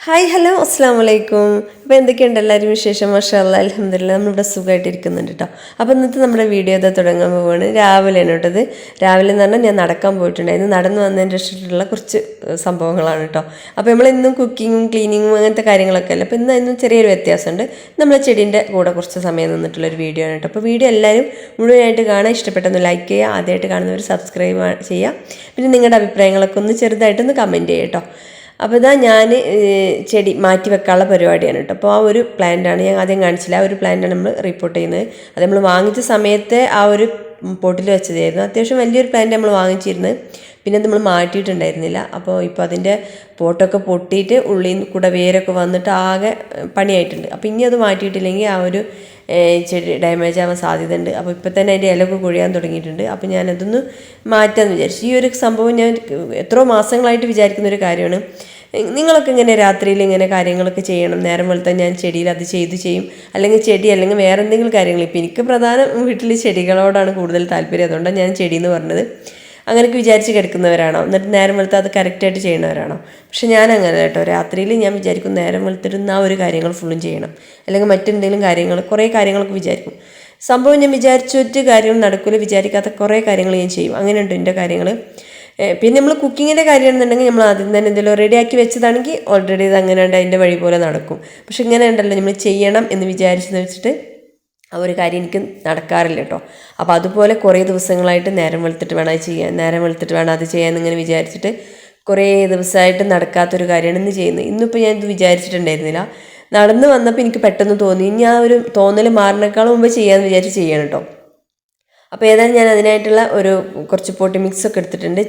Hi hello അസ്സാം വലൈക്കും. അപ്പോൾ എന്തൊക്കെയുണ്ട് എല്ലാവരും വിശേഷം? മാഷാ അല്ലാ അൽഹംദുലില്ലാ നമ്മളിവിടെ സുഖമായിട്ടിരിക്കുന്നുണ്ട് കേട്ടോ. അപ്പോൾ ഇന്നത്തെ നമ്മുടെ വീഡിയോ ഇതാ തുടങ്ങാൻ പോവുകയാണ്. രാവിലെയാണ് കേട്ടത്. രാവിലെ എന്ന് പറഞ്ഞാൽ ഞാൻ നടക്കാൻ പോയിട്ടുണ്ടായിരുന്നു. നടന്നു വന്നതിൻ്റെ ഇഷ്ടമുള്ള കുറച്ച് സംഭവങ്ങളാണ് കേട്ടോ. അപ്പോൾ നമ്മളിന്നും കുക്കിങ്ങും ക്ലീനിങ്ങും അങ്ങനത്തെ കാര്യങ്ങളൊക്കെ അല്ല. അപ്പോൾ ഇന്നും ചെറിയൊരു വ്യത്യാസമുണ്ട്. നമ്മൾ ചെടീൻ്റെ കൂടെ കുറച്ച് സമയം നിന്നിട്ടുള്ളൊരു വീഡിയോ ആണ് കേട്ടോ. അപ്പോൾ വീഡിയോ എല്ലാവരും മുഴുവനായിട്ട് കാണാൻ ഇഷ്ടപ്പെട്ടൊന്ന് ലൈക്ക് ചെയ്യുക. ആദ്യമായിട്ട് കാണുന്നവർ സബ്സ്ക്രൈബ് ചെയ്യുക. പിന്നെ നിങ്ങളുടെ അഭിപ്രായങ്ങളൊക്കെ ഒന്ന് ചെറുതായിട്ടൊന്ന് കമൻറ്റ് ചെയ്യുക കേട്ടോ. അപ്പോൾ ഇതാ ഞാൻ ചെടി മാറ്റി വെക്കാനുള്ള പരിപാടിയാണ് കേട്ടോ. അപ്പോൾ ആ ഒരു പ്ലാന്റാണ് ഞാൻ ആദ്യം കാണിച്ചില്ല. ആ ഒരു പ്ലാന്റാണ് നമ്മൾ റിപ്പോർട്ട് ചെയ്യുന്നത്. അത് നമ്മൾ വാങ്ങിച്ച സമയത്ത് ആ ഒരു പോട്ടിൽ വെച്ചതായിരുന്നു. അത്യാവശ്യം വലിയൊരു പ്ലാന്റ് നമ്മൾ വാങ്ങിച്ചിരുന്നത്. പിന്നെ നമ്മൾ മാറ്റിയിട്ടുണ്ടായിരുന്നില്ല. അപ്പോൾ ഇപ്പോൾ അതിൻ്റെ പോട്ടൊക്കെ പൊട്ടിയിട്ട് ഉള്ളിൽ കൂടെ വേരൊക്കെ വന്നിട്ട് ആകെ പണിയായിട്ടുണ്ട്. അപ്പോൾ ഇനി അത് മാറ്റിയിട്ടില്ലെങ്കിൽ ആ ഒരു ചെടി ഡാമേജ് ആവാൻ സാധ്യതയുണ്ട്. അപ്പോൾ ഇപ്പോൾ തന്നെ അതിൻ്റെ ഇലയൊക്കെ കൊഴിയാൻ തുടങ്ങിയിട്ടുണ്ട്. അപ്പോൾ ഞാനതൊന്ന് മാറ്റാമെന്ന് വിചാരിച്ചു. ഈ ഒരു സംഭവം ഞാൻ എത്രയോ മാസങ്ങളായിട്ട് വിചാരിക്കുന്ന ഒരു കാര്യമാണ്. നിങ്ങളൊക്കെ ഇങ്ങനെ രാത്രിയിൽ ഇങ്ങനെ കാര്യങ്ങളൊക്കെ ചെയ്യണം. നേരം വെളുത്താൽ ഞാൻ ചെടിയിൽ അത് ചെയ്യും. അല്ലെങ്കിൽ ചെടി അല്ലെങ്കിൽ വേറെ എന്തെങ്കിലും കാര്യങ്ങൾ. ഇപ്പോൾ എനിക്ക് പ്രധാനം വീട്ടിൽ ചെടികളോടാണ് കൂടുതൽ താല്പര്യം. അതുകൊണ്ടാണ് ഞാൻ ചെടി എന്ന് പറഞ്ഞത്. അങ്ങനെയൊക്കെ വിചാരിച്ച് കിടക്കുന്നവരാണോ? എന്നിട്ട് നേരം വെളുത്ത് അത് കറക്റ്റായിട്ട് ചെയ്യുന്നവരാണോ? പക്ഷെ ഞാൻ അങ്ങനെ കേട്ടോ. രാത്രിയിൽ ഞാൻ വിചാരിക്കും നേരം വെളുത്തിരുന്ന ആ ഒരു കാര്യങ്ങൾ ഫുള്ളും ചെയ്യണം. അല്ലെങ്കിൽ മറ്റെന്തെങ്കിലും കാര്യങ്ങൾ കുറേ കാര്യങ്ങളൊക്കെ വിചാരിക്കും. സംഭവം ഞാൻ വിചാരിച്ചിട്ട് കാര്യങ്ങൾ നടക്കില്ല. വിചാരിക്കാത്ത കുറേ കാര്യങ്ങൾ ഞാൻ ചെയ്യും. അങ്ങനെയുണ്ട് എൻ്റെ കാര്യങ്ങൾ. പിന്നെ നമ്മൾ കുക്കിങ്ങിൻ്റെ കാര്യമാണെന്നുണ്ടെങ്കിൽ നമ്മൾ ആദ്യം തന്നെ എന്തെങ്കിലും റെഡിയാക്കി വെച്ചതാണെങ്കിൽ ഓൾറെഡി ഇത് അങ്ങനെ ഉണ്ട്, അതിൻ്റെ വഴി പോലെ നടക്കും. പക്ഷെ ഇങ്ങനെ ഉണ്ടല്ലോ, നമ്മൾ ചെയ്യണം എന്ന് വിചാരിച്ചെന്ന് വെച്ചിട്ട് ആ ഒരു കാര്യം എനിക്ക് നടക്കാറില്ല കേട്ടോ. അപ്പോൾ അതുപോലെ കുറേ ദിവസങ്ങളായിട്ട് നേരം വെളുത്തിട്ട് വേണം അത് ചെയ്യാൻ, നേരം വെളുത്തിട്ട് വേണം അത് ചെയ്യാൻ എന്നിങ്ങനെ വിചാരിച്ചിട്ട് കുറേ ദിവസമായിട്ട് നടക്കാത്തൊരു കാര്യമാണ് ഇന്ന് ചെയ്യുന്നത്. ഇന്നിപ്പോൾ ഞാൻ ഇത് വിചാരിച്ചിട്ടുണ്ടായിരുന്നില്ല. നടന്നു വന്നപ്പോൾ എനിക്ക് പെട്ടെന്ന് തോന്നി ഇനി ആ ഒരു തോന്നൽ മാറുന്നേക്കാളും മുമ്പ് ചെയ്യാമെന്ന് വിചാരിച്ച് ചെയ്യണം കേട്ടോ. അപ്പോൾ ഏതായാലും ഞാൻ അതിനായിട്ടുള്ള കുറച്ച് പൊടി മിക്സൊക്കെ എടുത്തിട്ടുണ്ട്.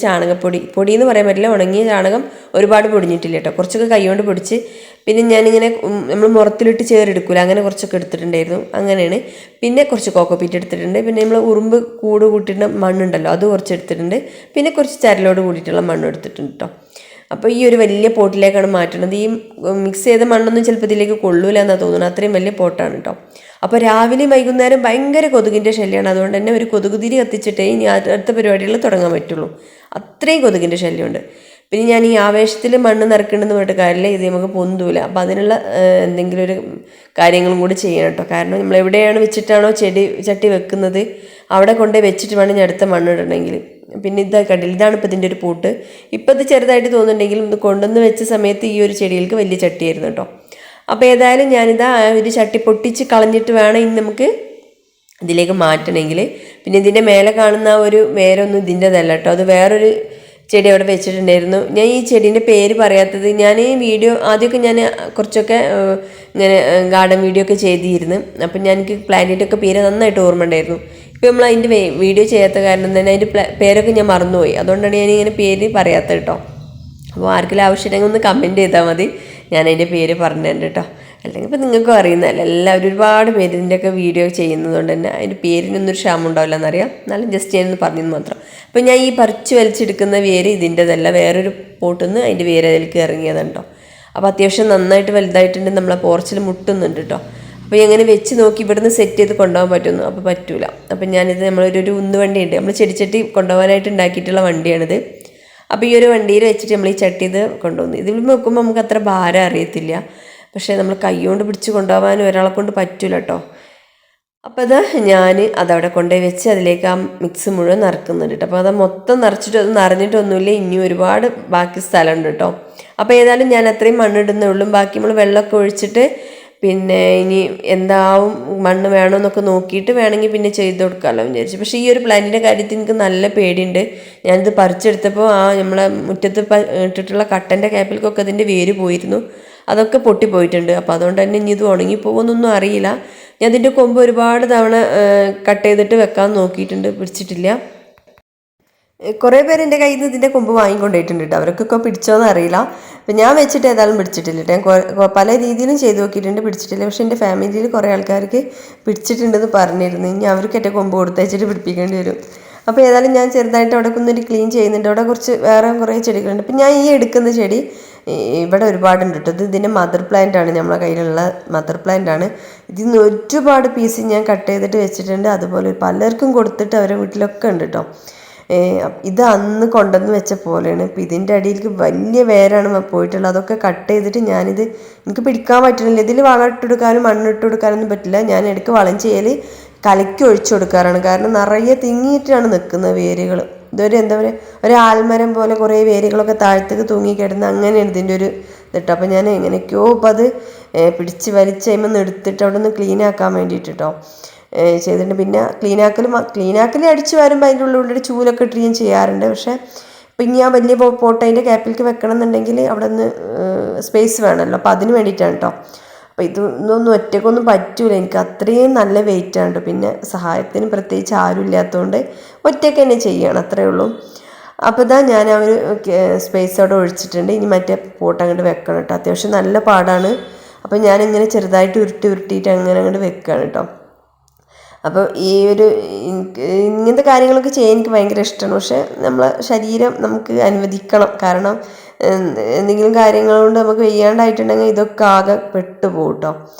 പൊടി എന്ന് പറയാൻ പറ്റില്ല, ഉണങ്ങിയ ചാണകം ഒരുപാട് പൊടിഞ്ഞിട്ടില്ല കേട്ടോ. കുറച്ചൊക്കെ കൈകൊണ്ട് പൊടിച്ച്, പിന്നെ ഞാനിങ്ങനെ നമ്മൾ മുറത്തിലിട്ട് ചേരെടുക്കില്ല, അങ്ങനെ കുറച്ചൊക്കെ എടുത്തിട്ടുണ്ടായിരുന്നു. അങ്ങനെയാണ്. പിന്നെ കുറച്ച് കോക്കോപ്പീറ്റ് എടുത്തിട്ടുണ്ട്. പിന്നെ നമ്മൾ ഉറുമ്പ് കൂട് കൂട്ടിയിട്ട് മണ്ണുണ്ടല്ലോ, അത് കുറച്ച് എടുത്തിട്ടുണ്ട്. പിന്നെ കുറച്ച് ചരലോട് കൂടിയിട്ടുള്ള മണ്ണ് എടുത്തിട്ടുണ്ട് കേട്ടോ. അപ്പോൾ ഈ ഒരു വലിയ പോട്ടിലേക്കാണ് മാറ്റുന്നത്. ഈ മിക്സ് ചെയ്ത മണ്ണൊന്നും ചിലപ്പോൾ ഇതിലേക്ക് കൊള്ളൂല എന്നാണ് തോന്നുന്നത്. അത്രയും വലിയ പോട്ടാണ് കേട്ടോ. അപ്പോൾ രാവിലെയും വൈകുന്നേരം ഭയങ്കര കൊതുകിൻ്റെ ശല്യമാണ്. അതുകൊണ്ട് തന്നെ ഒരു കൊതുകുതിരി കത്തിച്ചിട്ടേ ഇനി അടുത്ത പരിപാടികൾ തുടങ്ങാൻ പറ്റുള്ളൂ. അത്രയും കൊതുകിൻ്റെ ശല്യമുണ്ട്. പിന്നെ ഞാൻ ഈ ആവേശത്തിൽ മണ്ണ് നിറക്കണമെന്ന് പറഞ്ഞിട്ട് കാര്യമില്ല, ഇത് നമുക്ക് പൊന്തൂല. അപ്പോൾ അതിനുള്ള എന്തെങ്കിലും ഒരു കാര്യങ്ങളും കൂടി ചെയ്യണം കേട്ടോ. കാരണം നമ്മൾ എവിടെയാണ് വെച്ചിട്ടാണോ ചട്ടി വെക്കുന്നത് അവിടെ കൊണ്ടുപോയി വെച്ചിട്ട് വേണം ഞാൻ അടുത്ത മണ്ണിടണമെങ്കിൽ. പിന്നെ കണ്ടില്ല, ഇതാണ് ഇപ്പോൾ ഇതിൻ്റെ ഒരു പൂട്ട്. ഇപ്പോൾ ഇത് ചെറുതായിട്ട് തോന്നുന്നുണ്ടെങ്കിലും ഇത് കൊണ്ടുവന്ന് വെച്ച സമയത്ത് ഈ ഒരു ചെടികൾക്ക് വലിയ ചട്ടിയായിരുന്നു കേട്ടോ. അപ്പോൾ ഏതായാലും ഞാനിതാ ഒരു ചട്ടി പൊട്ടിച്ച് കളഞ്ഞിട്ട് വേണം ഇനി നമുക്ക് ഇതിലേക്ക് മാറ്റണമെങ്കിൽ. പിന്നെ ഇതിൻ്റെ മേലെ കാണുന്ന ഒരു വേരൊന്നും ഇതിൻ്റെതല്ല കേട്ടോ, അത് വേറൊരു ചെടി അവിടെ വെച്ചിട്ടുണ്ടായിരുന്നു. ഞാൻ ഈ ചെടീൻ്റെ പേര് പറയാത്തത്, ഞാൻ ഈ വീഡിയോ ആദ്യമൊക്കെ ഞാൻ കുറച്ചൊക്കെ ഇങ്ങനെ ഗാർഡൻ വീഡിയോ ഒക്കെ ചെയ്തിരുന്നു. അപ്പം എനിക്ക് പ്ലാന്റിൻ്റെയൊക്കെ പേര് നന്നായിട്ട് ഓർമ്മ ഉണ്ടായിരുന്നു. ഇപ്പോൾ നമ്മൾ അതിൻ്റെ വീഡിയോ ചെയ്യാത്ത കാരണം തന്നെ അതിൻ്റെ പേരൊക്കെ ഞാൻ മറന്നുപോയി. അതുകൊണ്ടാണ് ഞാനിങ്ങനെ പേര് പറയാത്തത് കേട്ടോ. അപ്പോൾ ആർക്കെങ്കിലും ആവശ്യമുണ്ടെങ്കിൽ ഒന്ന് കമൻറ്റ് ചെയ്താൽ മതി, ഞാൻ അതിൻ്റെ പേര് പറഞ്ഞിട്ടുണ്ട് കേട്ടോ. അല്ലെങ്കിൽ ഇപ്പോൾ നിങ്ങൾക്കും അറിയുന്നതല്ല, എല്ലാവരും ഒരുപാട് പേര് ഇതിൻ്റെയൊക്കെ വീഡിയോ ചെയ്യുന്നതുകൊണ്ട് തന്നെ അതിൻ്റെ പേരിനൊന്നൊരു ക്ഷാമം ഉണ്ടാവില്ല എന്നറിയാം. എന്നാലും ജസ്റ്റ് ഞാനൊന്ന് പറഞ്ഞെന്ന് മാത്രം. അപ്പോൾ ഞാൻ ഈ പറിച്ച് വലിച്ചെടുക്കുന്ന വേര് ഇതിൻ്റെതല്ല, വേറൊരു പോട്ടിൽ നിന്ന് അതിൻ്റെ വേര് അതിലേക്ക് ഇറങ്ങിയതാണ് കേട്ടോ. അപ്പോൾ അത്യാവശ്യം നന്നായിട്ട് വലുതായിട്ടുണ്ട്. നമ്മളെ പോർച്ചിൽ മുട്ടുന്നുണ്ട് കേട്ടോ. അപ്പോൾ എങ്ങനെ വെച്ച് നോക്കി ഇവിടുന്ന് സെറ്റ് ചെയ്ത് കൊണ്ടുപോകാൻ പറ്റുന്നു, അപ്പോൾ പറ്റൂല. അപ്പം ഞാനിത് നമ്മളൊരു ഉന്ത് വണ്ടിയുണ്ട്, നമ്മൾ ചെടിച്ചട്ടി കൊണ്ടുപോകാനായിട്ട് ഉണ്ടാക്കിയിട്ടുള്ള വണ്ടിയാണിത്. അപ്പോൾ ഈ ഒരു വണ്ടിയിൽ വെച്ചിട്ട് നമ്മൾ ഈ ചട്ടി ഇത് കൊണ്ടുവന്നു. ഇതിൽ വെക്കുമ്പോൾ നമുക്ക് അത്ര ഭാരം അറിയത്തില്ല. പക്ഷേ നമ്മൾ കൈകൊണ്ട് പിടിച്ച് കൊണ്ടുപോകാനും ഒരാളെ കൊണ്ട് പറ്റൂല കേട്ടോ. അപ്പോൾ ഞാൻ അതവിടെ കൊണ്ടുപോയി വെച്ച് അതിലേക്ക് ആ മിക്സ് മുഴുവൻ നിറക്കുന്നുണ്ട് കേട്ടോ. അപ്പോൾ അത് മൊത്തം നിറച്ചിട്ട് അത് നിറഞ്ഞിട്ടൊന്നുമില്ല, ഇനി ഒരുപാട് ബാക്കി സ്ഥലമുണ്ട് കേട്ടോ. അപ്പോൾ ഏതായാലും ഞാൻ അത്രയും മണ്ണിടുന്നേ ഉള്ളൂ. ബാക്കി നമ്മൾ വെള്ളമൊക്കെ ഒഴിച്ചിട്ട് പിന്നെ ഇനി എന്താവും മണ്ണ് വേണമെന്നൊക്കെ നോക്കിയിട്ട് വേണമെങ്കിൽ പിന്നെ ചെയ്ത് കൊടുക്കാമല്ലോ വിചാരിച്ചു. പക്ഷേ ഈ ഒരു പ്ലാന്റിൻ്റെ കാര്യത്തിൽ എനിക്ക് നല്ല പേടിയുണ്ട്. ഞാനിത് പറിച്ചെടുത്തപ്പോൾ നമ്മളെ മുറ്റത്ത് ഇട്ടിട്ടുള്ള കട്ടൻ്റെ ക്യാപ്പിലേക്കൊക്കെ അതിൻ്റെ വേര് പോയിരുന്നു, അതൊക്കെ പൊട്ടിപ്പോയിട്ടുണ്ട്. അപ്പോൾ അതുകൊണ്ട് തന്നെ ഇനി ഇത് ഉണങ്ങിപ്പോകുമെന്നൊന്നും അറിയില്ല. ഞാൻ അതിൻ്റെ കൊമ്പ് ഒരുപാട് തവണ കട്ട് ചെയ്തിട്ട് വെക്കാൻ നോക്കിയിട്ടുണ്ട്, പിടിച്ചിട്ടില്ല. കുറേ പേര് എൻ്റെ കയ്യിൽ നിന്ന് ഇതിൻ്റെ കൊമ്പ് വാങ്ങിക്കൊണ്ടിട്ടുണ്ട് കേട്ടോ. അവർക്കൊക്കെ പിടിച്ചോന്ന് അറിയില്ല. അപ്പം ഞാൻ വെച്ചിട്ട് ഏതായാലും പിടിച്ചിട്ടില്ല കേട്ടോ. ഞാൻ പല രീതിയിലും ചെയ്ത് നോക്കിയിട്ടുണ്ട്, പിടിച്ചിട്ടില്ല. പക്ഷേ എൻ്റെ ഫാമിലിയിൽ കുറേ ആൾക്കാർക്ക് പിടിച്ചിട്ടുണ്ടെന്ന് പറഞ്ഞിരുന്നു. ഇനി അവർക്ക് എൻ്റെ കൊമ്പ് കൊടുത്തയച്ചിട്ട് പിടിപ്പിക്കേണ്ടി വരും. അപ്പോൾ ഏതായാലും ഞാൻ ചെറുതായിട്ട് അവിടെ ഒന്നൊരു ക്ലീൻ ചെയ്യുന്നുണ്ട്. അവിടെ വേറെ കുറേ ചെടികളുണ്ട്. അപ്പം ഞാൻ ഈ എടുക്കുന്ന ചെടി ഇവിടെ ഒരുപാടുണ്ട് കേട്ടോ. ഇതിൻ്റെ മദർ പ്ലാന്റ് ആണ്, നമ്മളെ കയ്യിലുള്ള മദർ പ്ലാന്റ് ആണ്. ഇതിൽ നിന്ന് ഒരുപാട് പീസ് ഞാൻ കട്ട് ചെയ്തിട്ട് വെച്ചിട്ടുണ്ട്. അതുപോലെ പലർക്കും കൊടുത്തിട്ട് അവരുടെ വീട്ടിലൊക്കെ ഉണ്ട് കേട്ടോ. ഇത് അന്ന് കൊണ്ടുവന്ന് വെച്ച പോലെയാണ്. ഇപ്പം ഇതിൻ്റെ അടിയിലേക്ക് വലിയ വേരാണ് പോയിട്ടുള്ളത്. അതൊക്കെ കട്ട് ചെയ്തിട്ട് ഞാനിത് എനിക്ക് പിടിക്കാൻ പറ്റണില്ല. ഇതിൽ വളം ഇട്ടെടുക്കാനും മണ്ണിട്ട് കൊടുക്കാനൊന്നും പറ്റില്ല. ഞാൻ ഇടയ്ക്ക് വളം ചെയ്യൽ കലക്കി ഒഴിച്ചു കൊടുക്കാറാണ്. കാരണം നിറയെ തിങ്ങിയിട്ടാണ് നിൽക്കുന്നത് വേരുകൾ. ഇതൊരു എന്താ പറയുക, ഒരു ആൽമരം പോലെ കുറേ വേരുകളൊക്കെ താഴത്തേക്ക് തൂങ്ങിക്കിടന്ന് അങ്ങനെയാണ് ഇതിൻ്റെ ഒരു ഇതിട്ടോ. അപ്പോൾ ഞാൻ എങ്ങനെയൊക്കെയോ ഇപ്പം അത് പിടിച്ച് വലിച്ച് കഴിയുമ്പോൾ എടുത്തിട്ട് അവിടെ നിന്ന് ക്ലീൻ ആക്കാൻ വേണ്ടിയിട്ട് കേട്ടോ ചെയ്തിട്ടുണ്ട്. പിന്നെ ക്ലീനാക്കൽ അടിച്ച് വരുമ്പോൾ അതിൻ്റെ ഉള്ളിൽ ചൂലൊക്കെ ഇട്ട് ഞാൻ ചെയ്യാറുണ്ട്. പക്ഷേ ഇപ്പം ഇനി ആ വലിയ പോട്ട് അതിൻ്റെ ക്യാപ്പിലേക്ക് വെക്കണം എന്നുണ്ടെങ്കിൽ അവിടെ നിന്ന് സ്പേസ് വേണമല്ലോ. അപ്പോൾ അതിന് വേണ്ടിയിട്ടാണ് കേട്ടോ. അപ്പോൾ ഇതൊന്നും ഒറ്റയ്ക്കൊന്നും പറ്റൂല, എനിക്ക് അത്രയും നല്ല വെയിറ്റാണ്. പിന്നെ സഹായത്തിന് പ്രത്യേകിച്ച് ആരും ഇല്ലാത്തതുകൊണ്ട് ഒറ്റയ്ക്ക് തന്നെ ചെയ്യണം, അത്രയേ ഉള്ളൂ. അപ്പോൾ ഇതാ ഞാൻ ആ ഒരു സ്പേസ് അവിടെ ഒഴിച്ചിട്ടുണ്ട്. ഇനി മറ്റേ പോട്ട് അങ്ങോട്ട് വെക്കണം കേട്ടോ. അത്യാവശ്യം നല്ല പാടാണ്. അപ്പോൾ ഞാനിങ്ങനെ ചെറുതായിട്ട് ഉരുട്ടിയിട്ട് അങ്ങനെ അങ്ങോട്ട് വെക്കുകയാണ് കേട്ടോ. അപ്പോൾ ഈ ഒരു ഇങ്ങനത്തെ കാര്യങ്ങളൊക്കെ ചെയ്യാൻ എനിക്ക് ഭയങ്കര ഇഷ്ടമാണ്. പക്ഷേ നമ്മളെ ശരീരം നമുക്ക് അനുവദിക്കണം. കാരണം എന്തെങ്കിലും കാര്യങ്ങൾ കൊണ്ട് നമുക്ക് വെയ്യാണ്ടായിട്ടുണ്ടെങ്കിൽ ഇതൊക്കെ ആകെ പെട്ടുപോകും കേട്ടോ.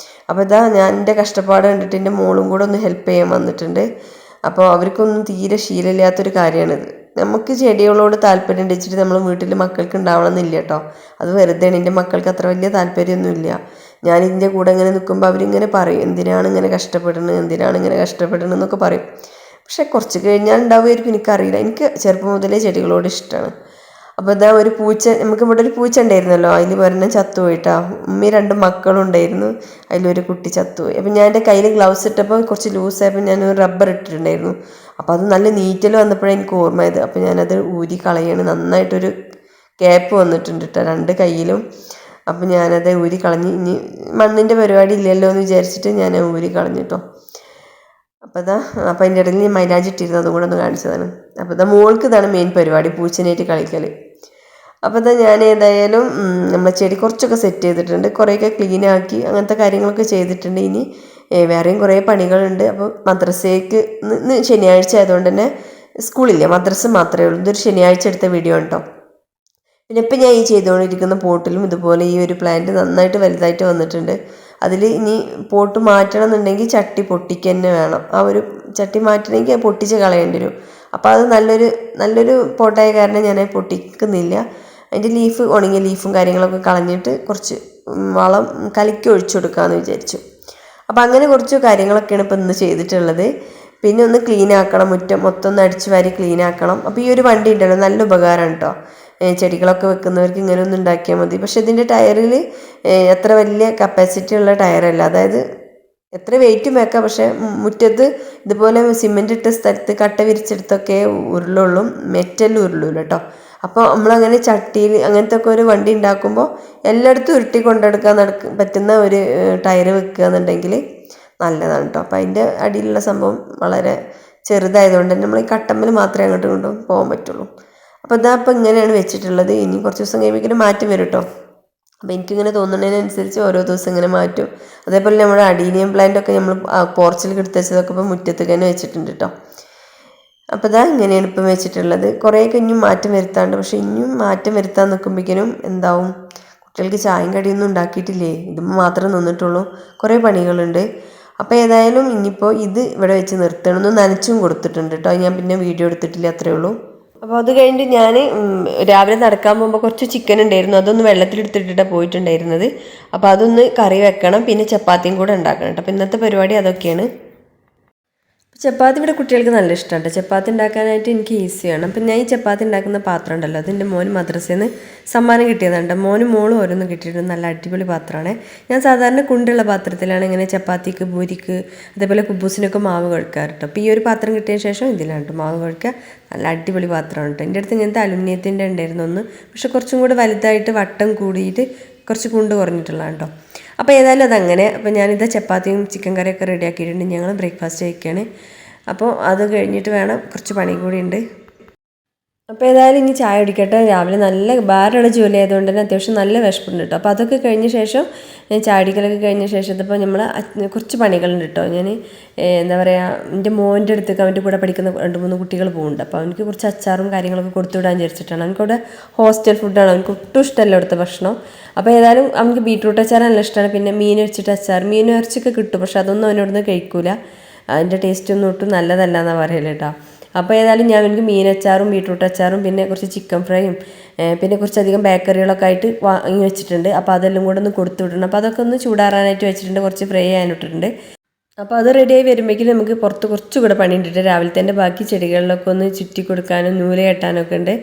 അപ്പോൾ ഇതാ ഞാൻ എൻ്റെ കഷ്ടപ്പാട് കണ്ടിട്ട് എൻ്റെ മോളും കൂടെ ഒന്ന് ഹെൽപ്പ് ചെയ്യാൻ വന്നിട്ടുണ്ട്. അപ്പോൾ അവർക്കൊന്നും തീരെ ശീലമില്ലാത്തൊരു കാര്യമാണിത്. നമുക്ക് ചെടികളോട് താല്പര്യം വെച്ചിട്ട് നമ്മൾ വീട്ടിൽ മക്കൾക്ക് ഉണ്ടാവണം എന്നില്ല കേട്ടോ. അത് വെറുതെയാണ്. എൻ്റെ മക്കൾക്ക് അത്ര വലിയ താല്പര്യമൊന്നുമില്ല. ഞാനിതിൻ്റെ കൂടെ ഇങ്ങനെ നിൽക്കുമ്പോൾ അവരിങ്ങനെ പറയും, എന്തിനാണ് ഇങ്ങനെ കഷ്ടപ്പെടുന്നത് എന്നൊക്കെ പറയും. പക്ഷെ കുറച്ച് കഴിഞ്ഞാൽ ഉണ്ടാവുമായിരിക്കും, എനിക്കറിയില്ല. എനിക്ക് ചെറുപ്പം മുതലേ ചെടികളോട് ഇഷ്ടമാണ്. അപ്പോൾ ഇതാ ഒരു പൂച്ച, നമുക്ക് ഇവിടെ ഒരു പൂച്ച ഉണ്ടായിരുന്നല്ലോ, അതിൽ ഒരെണ്ണം ചത്തുപോയിട്ടാ. ഉമ്മി 2 മക്കളുണ്ടായിരുന്നു, അതിലൊരു കുട്ടി ചത്തുപോയി. അപ്പം ഞാൻ എൻ്റെ കയ്യിൽ ഗ്ലൗസ് ഇട്ടപ്പോൾ കുറച്ച് ലൂസായപ്പോൾ ഞാൻ ഒരു റബ്ബർ ഇട്ടിട്ടുണ്ടായിരുന്നു. അപ്പോൾ അത് നല്ല നീറ്റൽ വന്നപ്പോഴാണ് എനിക്ക് ഓർമ്മയത്. അപ്പോൾ ഞാനത് ഊരി കളയാണ്. നന്നായിട്ടൊരു ക്യാപ്പ് വന്നിട്ടുണ്ട് കേട്ടോ 2 കയ്യിലും. അപ്പം ഞാനത് ഊരി കളഞ്ഞ്, ഇനി മണ്ണിൻ്റെ പരിപാടി ഇല്ലല്ലോ എന്ന് വിചാരിച്ചിട്ട് ഞാൻ ഊരി കളഞ്ഞിട്ടോ. അപ്പോൾ അതിൻ്റെ ഇടയിൽ ഞാൻ മൈലാഞ്ചി ഇട്ടിരുന്നു, അതും കൂടെ ഒന്ന് കാണിച്ചതാണ്. അപ്പോൾ മോൾക്ക് ഇതാണ് മെയിൻ പരിപാടി, പൂച്ചനായിട്ട് കളിക്കൽ. അപ്പോൾ ഞാൻ ഏതായാലും നമ്മളെ ചെടി കുറച്ചൊക്കെ സെറ്റ് ചെയ്തിട്ടുണ്ട്, കുറേയൊക്കെ ക്ലീനാക്കി അങ്ങനത്തെ കാര്യങ്ങളൊക്കെ ചെയ്തിട്ടുണ്ട്. ഇനി വേറെയും കുറേ പണികളുണ്ട്. അപ്പോൾ മദ്രസയ്ക്ക് ഇന്ന് ശനിയാഴ്ച ആയതുകൊണ്ട് തന്നെ സ്കൂളില്ല, മദ്രസ മാത്രമേ ഉള്ളൂ. ഇതൊരു ശനിയാഴ്ച എടുത്ത വീഡിയോ കേട്ടോ. പിന്നെ ഇപ്പം ഞാൻ ഈ ചെയ്തുകൊണ്ടിരിക്കുന്ന പോട്ടിലും ഇതുപോലെ ഈ ഒരു പ്ലാന്റ് നന്നായിട്ട് വലുതായിട്ട് വന്നിട്ടുണ്ട്. അതിൽ ഇനി പോട്ട് മാറ്റണം എന്നുണ്ടെങ്കിൽ ചട്ടി പൊട്ടിക്കുക തന്നെ വേണം. ആ ഒരു ചട്ടി മാറ്റണമെങ്കിൽ പൊട്ടിച്ച് കളയേണ്ടി വരും. അപ്പോൾ അത് നല്ലൊരു പോട്ടായ കാരണം ഞാൻ പൊട്ടിക്കുന്നില്ല. അതിൻ്റെ ഉണങ്ങിയ ലീഫും കാര്യങ്ങളൊക്കെ കളഞ്ഞിട്ട് കുറച്ച് വളം കലക്കി ഒഴിച്ചു കൊടുക്കാമെന്ന് വിചാരിച്ചു. അപ്പോൾ അങ്ങനെ കുറച്ച് കാര്യങ്ങളൊക്കെയാണ് ഇപ്പോൾ ഇന്ന് ചെയ്തിട്ടുള്ളത്. പിന്നെ ഒന്ന് ക്ലീൻ ആക്കണം, മുറ്റം മൊത്തം ഒന്ന് അടിച്ച് വാരി ക്ലീൻ ആക്കണം. അപ്പോൾ ഈ ഒരു വണ്ടി ഉണ്ടല്ലോ, നല്ല ഉപകാരമാണ് കേട്ടോ. ചെടികളൊക്കെ വെക്കുന്നവർക്ക് ഇങ്ങനെ ഒന്ന് ഉണ്ടാക്കിയാൽ മതി. പക്ഷെ ഇതിൻ്റെ ടയറിൽ അത്ര വലിയ കപ്പാസിറ്റി ഉള്ള ടയറല്ല, അതായത് എത്ര വെയിറ്റും വെക്കാം. പക്ഷേ മുറ്റത്ത് ഇതുപോലെ സിമെൻ്റ് ഇട്ട സ്ഥലത്ത് കട്ട വിരിച്ചെടുത്തൊക്കെ ഉരുളുള്ളൂ, മെറ്റൽ ഉരുളൂല കേട്ടോ. അപ്പോൾ നമ്മളങ്ങനെ ചട്ടിയിൽ അങ്ങനത്തെ ഒക്കെ ഒരു വണ്ടി ഉണ്ടാക്കുമ്പോൾ എല്ലായിടത്തും ഉരുട്ടി കൊണ്ടെടുക്കാൻ പറ്റുന്ന ഒരു ടയർ വെക്കുക എന്നുണ്ടെങ്കിൽ നല്ലതാണ് കേട്ടോ. അപ്പോൾ അതിൻ്റെ അടിയിലുള്ള സംഭവം വളരെ ചെറുതായതുകൊണ്ട് തന്നെ നമ്മൾ ഈ കട്ടമ്മൽ മാത്രമേ അങ്ങോട്ടും ഇങ്ങോട്ടും പോകാൻ പറ്റുള്ളൂ. അപ്പോൾ ഇപ്പോൾ ഇങ്ങനെയാണ് വെച്ചിട്ടുള്ളത്. ഇനി കുറച്ച് ദിവസം കഴിയുമ്പോൾ മാറ്റം വരും കേട്ടോ. അപ്പോൾ എനിക്കിങ്ങനെ തോന്നുന്നതിനനുസരിച്ച് ഓരോ ദിവസം ഇങ്ങനെ മാറ്റും. അതേപോലെ നമ്മുടെ അഡീനിയം പ്ലാന്റൊക്കെ നമ്മൾ പോർച്ചിൽ എടുത്ത് വെച്ചതൊക്കെ ഇപ്പോൾ മുറ്റത്ത് തന്നെ വെച്ചിട്ടുണ്ട് കേട്ടോ. അപ്പോൾ ഇങ്ങനെയാണ് ഇപ്പം വെച്ചിട്ടുള്ളത്. കുറേയൊക്കെ ഇനിയും മാറ്റം വരുത്താണ്ട്. പക്ഷേ ഇനിയും മാറ്റം വരുത്താൻ നിൽക്കുമ്പോഴേക്കും എന്താവും, കുട്ടികൾക്ക് ചായയും കടിയൊന്നും ഉണ്ടാക്കിയിട്ടില്ലേ, ഇതുമ്പോൾ മാത്രമേ നിന്നിട്ടുള്ളൂ. കുറേ പണികളുണ്ട്. അപ്പോൾ ഏതായാലും ഇനിയിപ്പോൾ ഇത് ഇവിടെ വെച്ച് നിർത്തണമെന്ന് നനച്ചും കൊടുത്തിട്ടുണ്ട് കേട്ടോ. ഞാൻ പിന്നെ വീഡിയോ എടുത്തിട്ടില്ല, അത്രയേ ഉള്ളൂ. അപ്പോൾ അത് കഴിഞ്ഞിട്ട് ഞാൻ രാവിലെ നടക്കാൻ പോകുമ്പോൾ കുറച്ച് ചിക്കൻ ഉണ്ടായിരുന്നു, അതൊന്ന് വെള്ളത്തിലെടുത്തിട്ടിട്ടാണ് പോയിട്ടുണ്ടായിരുന്നത്. അപ്പോൾ അതൊന്ന് കറി വെക്കണം, പിന്നെ ചപ്പാത്തിയും കൂടെ ഉണ്ടാക്കണം കേട്ടോ. അപ്പോൾ ഇന്നത്തെ പരിപാടി അതൊക്കെയാണ്. ചപ്പാത്തി ഇവിടെ കുട്ടികൾക്ക് നല്ല ഇഷ്ടമാണ്. ചപ്പാത്തി ഉണ്ടാക്കാനായിട്ട് എനിക്ക് ഈസിയാണ്. അപ്പം ഞാൻ ഈ ചപ്പാത്തി ഉണ്ടാക്കുന്ന പാത്രം ഉണ്ടല്ലോ, അതിൻ്റെ മോന് മദ്രസയിൽ നിന്ന് സമ്മാനം കിട്ടിയതുണ്ട്. മോനും മോളും ഓരോന്നും കിട്ടിയിട്ടുണ്ട്. നല്ല അടിപൊളി പാത്രമാണ്. ഞാൻ സാധാരണ കുണ്ടുള്ള പാത്രത്തിലാണ് ഇങ്ങനെ ചപ്പാത്തിക്ക്, പൂരിക്ക്, അതേപോലെ കുബൂസിനൊക്കെ മാവ് കുഴക്കാറ് കേട്ടോ. അപ്പോൾ ഈ ഒരു പാത്രം കിട്ടിയ ശേഷം ഇതിലാണ് കേട്ടോ മാവ് കുഴക്കുക. നല്ല അടിപൊളി പാത്രമാണ് കേട്ടോ. എൻ്റെ അടുത്ത് ഇങ്ങനത്തെ അലുമിനിയത്തിൻ്റെ ഉണ്ടായിരുന്നു ഒന്ന്, പക്ഷെ കുറച്ചും കൂടെ വലുതായിട്ട് വട്ടം കൂടിയിട്ട് കുറച്ച് കുണ്ട് കുറഞ്ഞിട്ടുള്ളതാണ് കേട്ടോ. അപ്പോൾ ഏതായാലും അതങ്ങനെ. അപ്പോൾ ഞാനിത് ചപ്പാത്തിയും ചിക്കൻ കറിയൊക്കെ റെഡിയാക്കിയിട്ടുണ്ട്. ഞങ്ങൾ ബ്രേക്ക്ഫാസ്റ്റ് കഴിക്കുകയാണ്. അപ്പോൾ അത് കഴിഞ്ഞിട്ട് വേണം, കുറച്ച് പണി കൂടി ഉണ്ട്. അപ്പോൾ ഏതായാലും ഇനി ചായ കുടിക്കട്ടെ. രാവിലെ നല്ല ഭാരമുള്ള ജോലി ആയതുകൊണ്ട് തന്നെ അത്യാവശ്യം നല്ല വിശപ്പുണ്ട് കേട്ടോ. അപ്പോൾ അതൊക്കെ കഴിഞ്ഞ ശേഷം ചായ കുടിക്കലൊക്കെ കഴിഞ്ഞ ശേഷം ഇപ്പോൾ നമ്മൾ കുറച്ച് പണികളുണ്ട് കേട്ടോ. ഞാൻ എന്താ പറയുക, എൻ്റെ മോൻ്റെ അടുത്തേക്ക് അവൻ്റെ കൂടെ പഠിക്കുന്ന 2-3 കുട്ടികൾ പോകുന്നുണ്ട്. അപ്പോൾ അവനക്ക് കുറച്ച് അച്ചാറും കാര്യങ്ങളൊക്കെ കൊടുത്തു വിടാൻ വിചാരിച്ചിട്ടാണ്. അവനക്കവിടെ ഹോസ്റ്റൽ ഫുഡാണ്, അവനക്ക് ഒട്ടും ഇഷ്ടമല്ല അവിടുത്തെ ഭക്ഷണം. അപ്പോൾ ഏതായാലും അവനക്ക് ബീട്രൂട്ട് അച്ചാർ നല്ല ഇഷ്ടമാണ്. പിന്നെ മീൻ വെച്ചിട്ട് അച്ചാർ, മീൻ ഇറച്ചിയൊക്കെ കിട്ടും, പക്ഷെ അതൊന്നും അവനോടൊന്നും കഴിക്കൂല. അതിൻ്റെ ടേസ്റ്റൊന്നും ഒട്ടും നല്ലതല്ല എന്നാണ് പറയല് കേട്ടോ. അപ്പോൾ ഏതായാലും ഞാൻ എനിക്ക് മീനച്ചാറും ബീട്രൂട്ട് അച്ചാറും പിന്നെ കുറച്ച് ചിക്കൻ ഫ്രൈയും പിന്നെ കുറച്ചധികം ബേക്കറികളൊക്കെ ആയിട്ട് വാങ്ങി വെച്ചിട്ടുണ്ട്. അപ്പോൾ അതെല്ലാം കൂടെ ഒന്ന് കൊടുത്തു വിടണം. അപ്പോൾ അതൊക്കെ ഒന്ന് ചൂടാറാനായിട്ട് വെച്ചിട്ടുണ്ട്, കുറച്ച് ഫ്രൈ ചെയ്യാനിട്ടിട്ടുണ്ട്. അപ്പോൾ അത് റെഡിയായി വരുമ്പോഴേക്കും നമുക്ക് പുറത്ത് കുറച്ചുകൂടെ പണി ഉണ്ടിട്ട് രാവിലെ തന്നെ ബാക്കി ചെടികളിലൊക്കെ ഒന്ന് ചുറ്റി കൊടുക്കാനും നൂല് കെട്ടാനൊക്കെ ഉണ്ട്.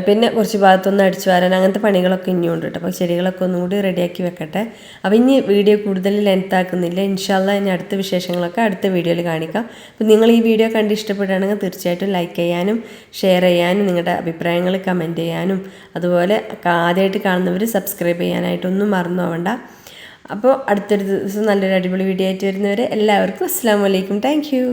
പിന്നെ കുറച്ച് ഭാഗത്തൊന്ന് അടിച്ചു വാരാൻ അങ്ങനത്തെ പണികളൊക്കെ ഇനിയുണ്ട് കേട്ടോ. അപ്പോൾ ചെടികളൊക്കെ ഒന്നും കൂടി റെഡിയാക്കി വെക്കട്ടെ. അപ്പോൾ ഇനി വീഡിയോ കൂടുതൽ ലെങ്ത് ആക്കുന്നില്ല. ഇൻഷാ അല്ലാഹ് ഇനി അടുത്ത വിശേഷങ്ങളൊക്കെ അടുത്ത വീഡിയോയിൽ കാണിക്കാം. അപ്പോൾ നിങ്ങൾ ഈ വീഡിയോ കണ്ട് ഇഷ്ടപ്പെടുകയാണെങ്കിൽ തീർച്ചയായിട്ടും ലൈക്ക് ചെയ്യാനും ഷെയർ ചെയ്യാനും നിങ്ങളുടെ അഭിപ്രായങ്ങൾ കമൻറ്റ് ചെയ്യാനും അതുപോലെ ആദ്യമായിട്ട് കാണുന്നവർ സബ്സ്ക്രൈബ് ചെയ്യാനായിട്ടൊന്നും മറന്നു പോകണ്ട. അപ്പോൾ അടുത്തൊരു ദിവസം നല്ലൊരു അടിപൊളി വീഡിയോ ആയിട്ട് വരുന്നവരെ എല്ലാവർക്കും അസ്സലാമു അലൈക്കും. Thank you.